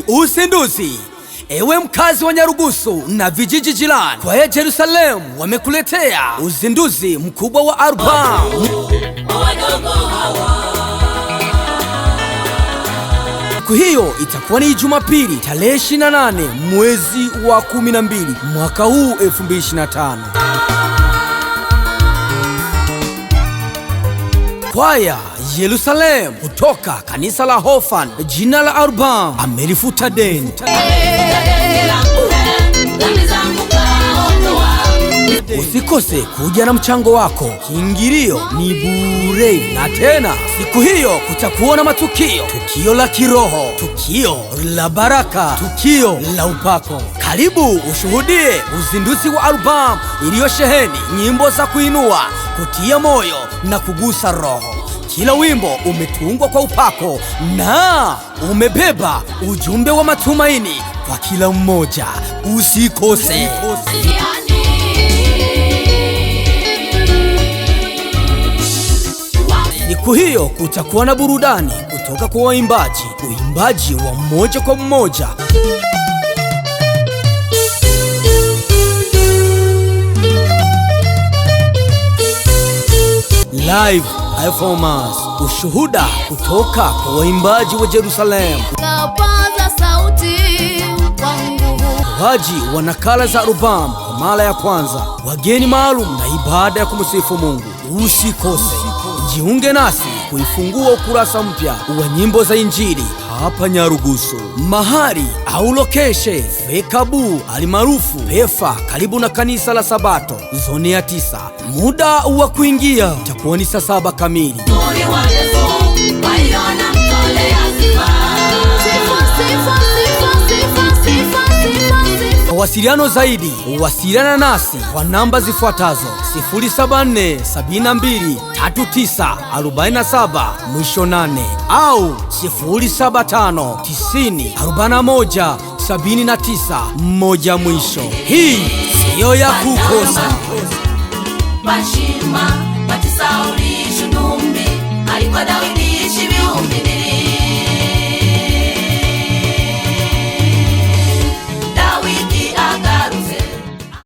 Uzinduzi. Ewe mkazi wa Nyarugusu na vijiji jirani, kwa Jerusalem wamekuletea uzinduzi mkubwa wa albamu. Siku hiyo itakuwa ni Jumapili tarehe 28 mwezi wa 12 mwaka huu 2025. Kwaya Jerusalem kutoka kanisa la Hofan, jina la albamu Amelifuta Deni. Usikose kuja na mchango wako, kiingilio ni bure. Na tena siku hiyo kutakuwa na tukio la kiroho, tukio la baraka, tukio la upako. Karibu ushuhudie uzinduzi wa albamu iliyosheheni nyimbo za kuinua, kutia moyo na kugusa roho. Kila wimbo umetungwa kwa upako na umebeba ujumbe wa matumaini kwa kila mmoja. Usikose. Siku hiyo kutakuwa na burudani kutoka kwa uimbaji wa mmoja kwa mmoja. Live performance, ushuhuda kutoka kwa waimbaji wa Jerusalem. Kapaza sauti kwa nguvu. Waji wa nakala za albamu kwa mara ya kwanza, wageni maalum na ibada ya kumsifu Mungu. Usikose. Jiunge nasi kuifungua ukurasa mpya wa nyimbo za Injili hapa Nyarugusu. Mahali au location Fekabu alimaarufu Pefa, karibu na kanisa la Sabato, zone ya 9. Muda wa kuingia itakuwa ni saa 7 kamili. Wasiliano zaidi, wasiliana nasi kwa namba zifuatazo: 074 72 39 47 mwisho 8 au 075 90 41 79 1 mwisho. Hii siyo ya kukosa.